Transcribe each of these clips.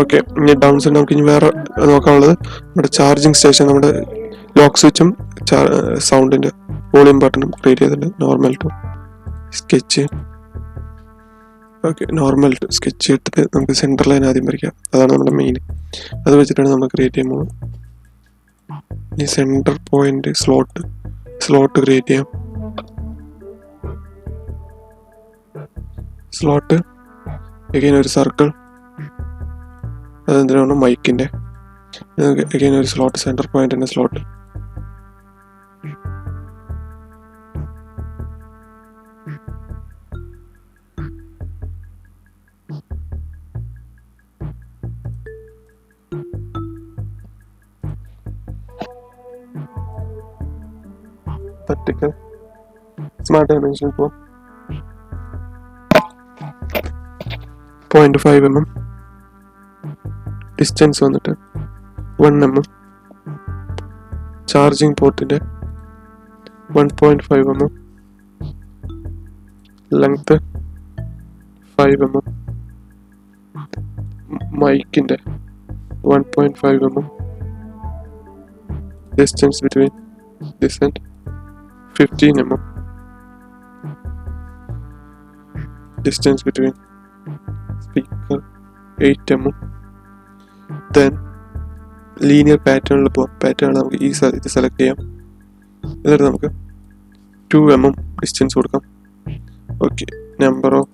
Okay, ഇനി down side നമുക്ക് ഇനി വേറെ നോക്കാനുള്ളത് നമ്മുടെ ചാർജിങ് സ്റ്റേഷൻ. നമ്മുടെ ലോക്ക് സ്വിച്ചും സൗണ്ടിന്റെ വോളിയം ബട്ടണും ക്രിയേറ്റ് ചെയ്തിട്ടുണ്ട്. Normal to sketch. Okay, normal to sketch ഇട്ടിട്ട് നമുക്ക് സെൻറ്റർ ലൈൻ ആദ്യം വരയ്ക്കാം. അതാണ് നമ്മുടെ മെയിൻ. അത് വെച്ചിട്ടാണ് നമ്മൾ ക്രിയേറ്റ് ചെയ്യാൻ പോകുന്നത്. ഈ സെൻറ്റർ പോയിന്റ് സ്ലോട്ട് ക്രിയേറ്റ് ചെയ്യാം. സ്ലോട്ട് എഗൈൻ ഒരു സർക്കിൾ, അതെന്തിനാണ് മൈക്കിന്റെ. എഗൈൻ ഒരു സ്ലോട്ട്, സെൻറ്റർ പോയിന്റിന്റെ slot. vertical smart dimension for 0.5 mm, distance വന്നിട്ട് 1 mm, ചാർജിങ് പോർട്ടിന്റെ 1.5 mm, length 5 mm, മൈക്കിന്റെ 1.5 mm, distance between this and 15 mm, distance between speaker 8 mm. then linear pattern pattern നമുക്ക് ഈ ഇത് select ചെയ്യാം. എന്നിട്ട് നമുക്ക് 2 mm ഡിസ്റ്റൻസ് കൊടുക്കാം. ഓക്കെ, നമ്പർ ഓഫ്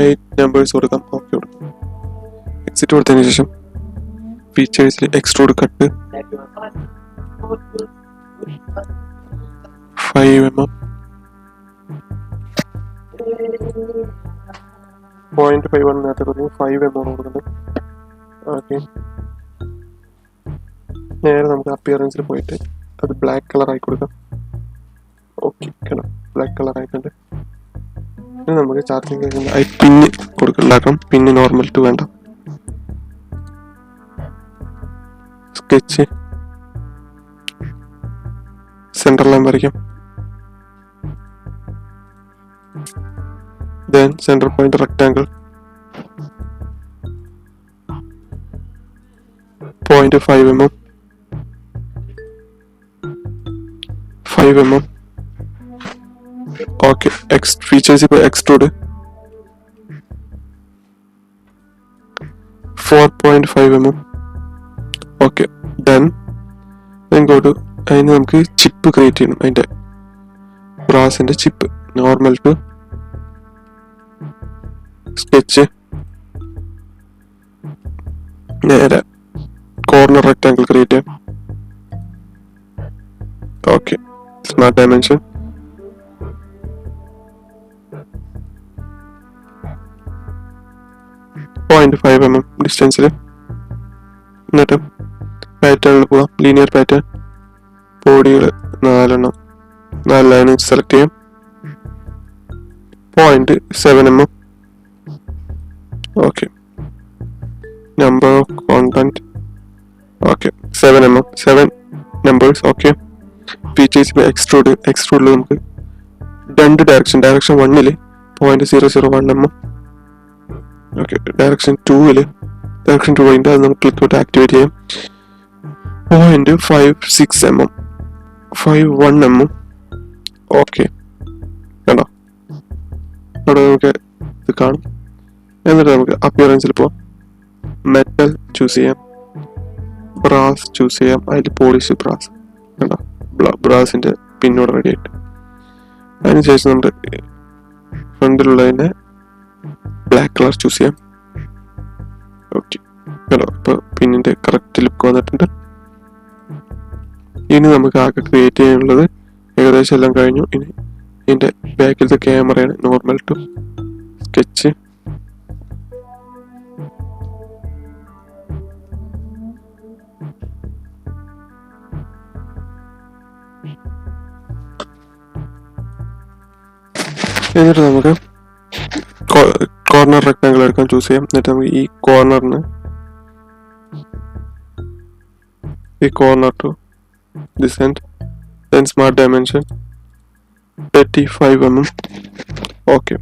8 നമ്പേഴ്സ് കൊടുക്കാം. ഓക്കെ കൊടുക്കാം. എക്സിറ്റ് കൊടുത്തതിന് ശേഷം ഫീച്ചേഴ്സിൽ എക്സ്ട്രൂഡ് കട്ട് 5 mm, 0.51 നേരത്തെ പറഞ്ഞു, 5 mm കൊടുക്കുന്നത്. ഓക്കെ, നേരെ നമുക്ക് അപ്പിയറൻസിൽ പോയിട്ട് അത് ബ്ലാക്ക് കളർ ആയി കൊടുക്കാം. ഓക്കെ, കേട്ടോ, ബ്ലാക്ക് കളർ ആയിട്ടുണ്ട്. ഇനി നമുക്ക് ചാർജിങ് പിന്ന് ഉണ്ടാക്കണം. പിന്ന് നോർമൽ ടു വേണ്ട. സ്കെച്ച് സെൻട്രൽ ലൈൻ വരയ്ക്കാം. then center point rectangle 0.5 mm, 5 mm. okay, features ഇപ്പോൾ extrude 4.5 mm. okay, then go to അതിന് നമുക്ക് ചിപ്പ് ക്രിയേറ്റ് ചെയ്യണം. അതിന്റെ ബ്രാസിന്റെ ചിപ്പ് നോർമൽ ടു സ്കെച്ച്, നേരെ കോർണർ റെക്ടാങ്കിൾ ക്രിയേറ്റ് ചെയ്യാം. Okay, smart dimension 0.5 mm ഡിസ്റ്റൻസിൽ. എന്നിട്ട് പാറ്റേണിൽ പോവാം. ലീനിയർ പാറ്റേൺ, ബോഡികൾ 4 ലൈൻ സെലക്ട് ചെയ്യാം. 0.7 mm. okay, number of content, okay, 7 mm, 7 numbers. okay, features by extrude നമുക്ക് രണ്ട് ഡയറക്ഷൻ 1 0.001 mm. okay, direction 2 ന്റെ അത് നമുക്ക് ക്ലിക്ക് ഔട്ട് ആക്ടിവേറ്റ് ചെയ്യാം. 0.56 mm, 51 mm. okay, കണ്ടോ, അവിടെ നമുക്ക് ഇത് കാണും. എന്നിട്ട് നമുക്ക് അപ്പിയറൻസിൽ പോവാം. മെറ്റൽ ചൂസ് ചെയ്യാം, ബ്രാസ് ചൂസ് ചെയ്യാം. അതിൽ പോളിഷ് ബ്രാസ് കണ്ടോ, ബ്രാസിന്റെ പിന്നോട് റെഡി ആയിട്ട്. അതിനുശേഷം നമ്മുടെ ഫ്രണ്ടിലുള്ളതിന്റെ ബ്ലാക്ക് കളർ ചൂസ് ചെയ്യാം. ഓക്കെ, കണ്ടോ, ഇപ്പൊ പിന്നിന്റെ കറക്റ്റ് ലുക്ക് വന്നിട്ടുണ്ട്. ഇനി നമുക്ക് ആകെ ക്രിയേറ്റ് ചെയ്യാനുള്ളത് ഏകദേശം എല്ലാം കഴിഞ്ഞു. ഇനി ഇതിന്റെ ബാക്കിലത്തെ ക്യാമറയാണ്. നോർമൽ ടു സ്കെച്ച്, എന്നിട്ട് നമുക്ക് കോർണർ റെക്ടാങ്കിൾ എടുക്കാൻ ചൂസ് ചെയ്യാം. എന്നിട്ട് നമുക്ക് ഈ കോർണറിന് to this end, then smart dimension 35 mm. Okay,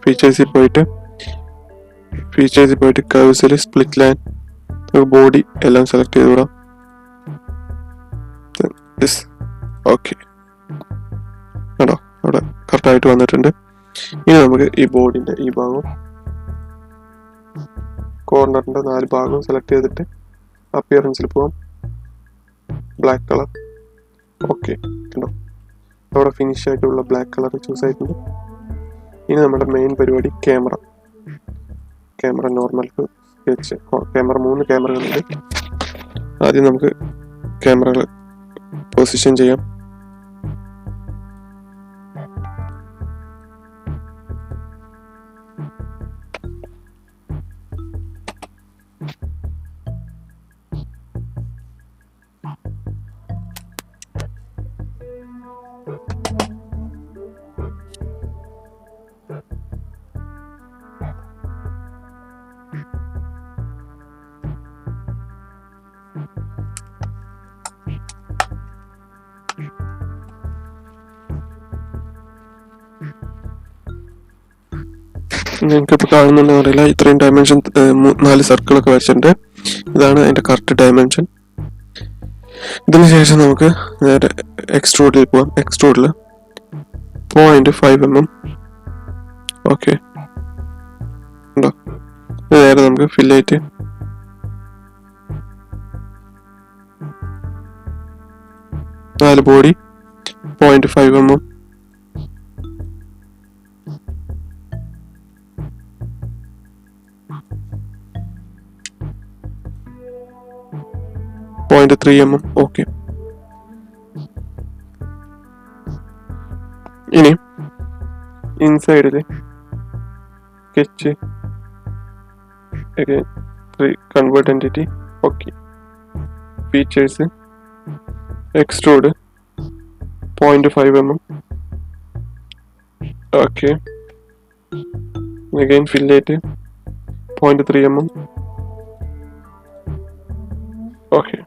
ഫീച്ചേഴ്സിൽ പോയിട്ട് ഫീച്ചേഴ്സിൽ പോയിട്ട് കർവ്സിൽ സ്പ്ലിറ്റ് ലൈൻ, ബോഡി എല്ലാം സെലക്ട് ചെയ്ത് വിടാം. ഓക്കെ, കേട്ടോ അവിടെ കറക്റ്റായിട്ട് വന്നിട്ടുണ്ട്. ഇനി നമുക്ക് ഈ ബോർഡിൻ്റെ ഈ ഭാഗവും കോർണറിൻ്റെ 4 ഭാഗവും സെലക്ട് ചെയ്തിട്ട് അപ്പിയറൻസിൽ പോവാം. Black colour. ഓക്കെ, കണ്ടോ അവിടെ ഫിനിഷ് ആയിട്ടുള്ള ബ്ലാക്ക് കളർ ചൂസ് ആയിട്ടുണ്ട്. ഇനി നമ്മുടെ മെയിൻ പരിപാടി camera normal to sketch. Camera 3 ക്യാമറകളുണ്ട്. ആദ്യം നമുക്ക് ക്യാമറകൾ പൊസിഷൻ ചെയ്യാം. നിങ്ങൾക്കിപ്പോൾ കാണുന്നുണ്ടെന്ന് അറിയില്ല, ഇത്രയും ഡയമെൻഷൻ 4 സർക്കിളൊക്കെ വരച്ചിട്ടുണ്ട്. ഇതാണ് അതിൻ്റെ കറക്റ്റ് ഡയമെൻഷൻ. ഇതിന് ശേഷം നമുക്ക് നേരെ എക്സ്ട്രൂഡിൽ പോവാം. എക്സ്ട്രൂഡിൽ 0.5 mm. ഓക്കെ, ഉണ്ടോ നേരെ നമുക്ക് ഫില്ലേറ്റ് 4 ബോഡി 0.5 mm. ഓക്കെ, ഇനി ഇൻസൈഡിൽ sketch convert entity. Okay, features extrude 0.5 mm. Okay, again fillet 0.3 mm. Okay,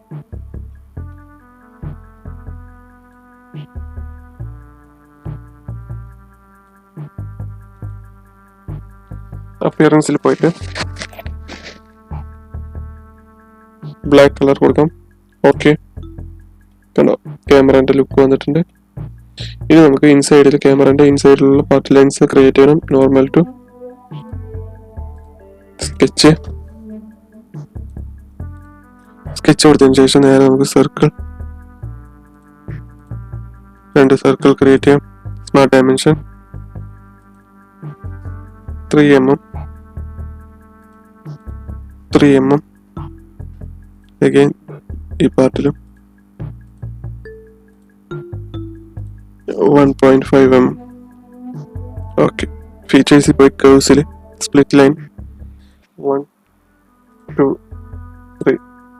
അപ്പിയറൻസിൽ പോയിട്ട് ബ്ലാക്ക് കളർ കൊടുക്കാം. ഓക്കെ, കണ്ടോ ക്യാമറന്റെ ലുക്ക് വന്നിട്ടുണ്ട്. ഇനി നമുക്ക് ക്യാമറന്റെ ഇൻസൈഡിലുള്ള പാർട്ട് ലൈൻസ് ക്രിയേറ്റ് ചെയ്യണം. നോർമൽ ടു സ്കെച്ച് കൊടുത്തതിന് ശേഷം നേരെ നമുക്ക് സർക്കിൾ 2 സർക്കിൾ ക്രിയേറ്റ് ചെയ്യാം. Smart dimension 3 mm. അഗൈൻ ഈ പാർട്ടിലും 1.5 mm. ഓക്കെ, ഫീച്ചേഴ്സിൽ പോയി കർവ്സിൽ സ്പ്ലിറ്റ് ലൈൻ 1, 2, 3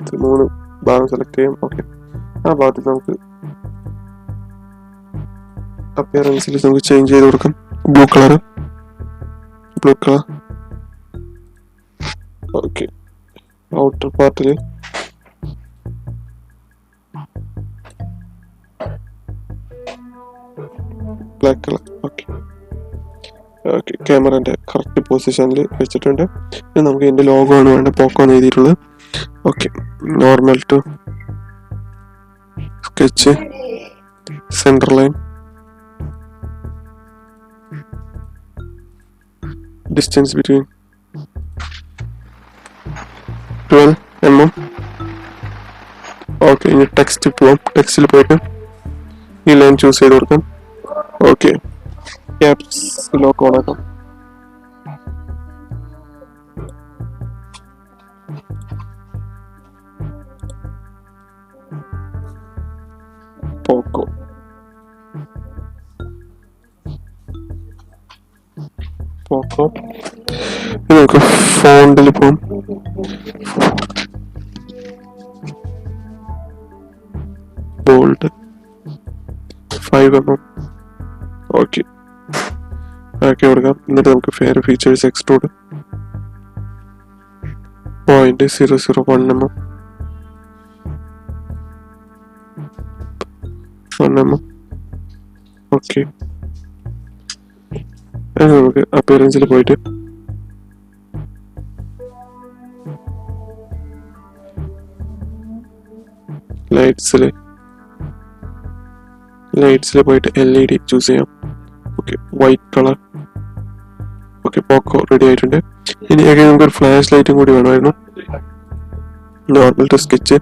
3 ഭാഗം സെലക്ട് ചെയ്യാം. ഓക്കെ, ആ ഭാഗത്തിൽ നമുക്ക് അപ്പിയറൻസിൽ നമുക്ക് ചേഞ്ച് ചെയ്ത് കൊടുക്കാം. Blue colour. ഓക്കെ, ഔട്ടർ പാർട്ടിൽ ബ്ലാക്ക് കളർ. ഓക്കെ, ക്യാമറന്റെ കറക്റ്റ് പൊസിഷനിൽ വെച്ചിട്ടുണ്ട്. ഇനി നമുക്ക് ഇതിന്റെ ലോഗോ ആണ് വേണ്ട, പോക്കോ എന്ന് എഴുതിയിട്ടുള്ളത്. Okay, normal to sketch centre line, distance between 12 mm. Okay, ഇനി ടെക്സ്റ്റ് പോവാം. ടെക്സ്റ്റിൽ പോയിട്ട് ഈ ലൈൻ ചൂസ് ചെയ്ത് കൊടുക്കാം. ഓക്കെ, ക്യാപ്സ് ലോക്ക് ഓൺ ആക്കാം. പോക്കോ നമുക്ക് ഫോണ്ടിൽ പോകാം. Bold 5 mm. ഓക്കെ, ആക്കി കൊടുക്കാം. എന്നിട്ട് നമുക്ക് fair features extrude 0.001 mm. 1 mm. Okay, നമുക്ക് അപ്പിയറൻസിൽ പോയിട്ട് ലൈറ്റ്സിൽ പോയിട്ട് LED ചൂസ് ചെയ്യാം. Okay, white colour. Okay, Poco ready ആയിട്ടുണ്ട്. ഇനി നമുക്കൊരു ഫ്ലാഷ് ലൈറ്റും കൂടി വേണമായിരുന്നു. Normal to sketch,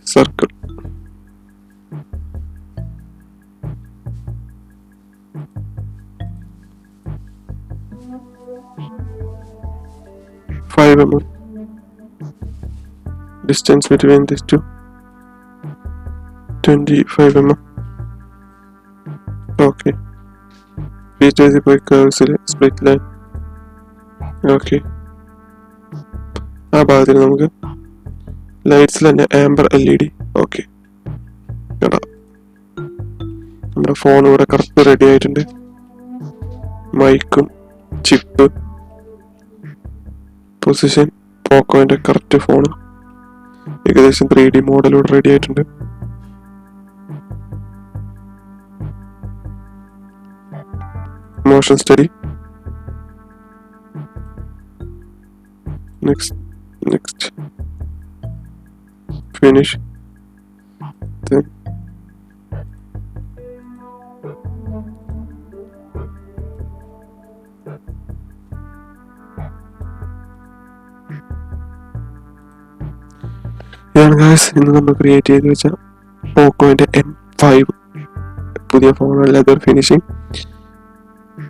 circle. Distance between these two 25 mm. Okay. Features by curves split line. Okay. ആ ഭാഗത്തിന് നമുക്ക് ലൈറ്റ്സിൽ തന്നെ ആംബർ LED. ഓക്കെ, കേട്ടോ, നമ്മുടെ ഫോൺ ഇവിടെ കറക്റ്റ് റെഡി ആയിട്ടുണ്ട്. മൈക്കും ചിപ്പ് പൊസിഷൻ പോക്കോന്റെ കറക്റ്റ് ഫോണ്. ഏകദേശം 3D മോഡലോട് റെഡി ആയിട്ടുണ്ട്. Motion study. Next finish. ഇന്ന് നമ്മൾ ക്രിയേറ്റ് ചെയ്ത് വെച്ച പോക്കോന്റെ M5 പുതിയ phone, leather finishing,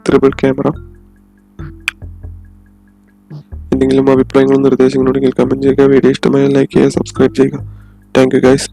triple camera. എന്തെങ്കിലും അഭിപ്രായങ്ങളും നിർദ്ദേശങ്ങളും ഉണ്ടെങ്കിൽ കമന്റ് ചെയ്യുക. വീഡിയോ ഇഷ്ടമായാൽ ലൈക്ക് ചെയ്യുക, സബ്സ്ക്രൈബ് ചെയ്യുക. Thank you guys.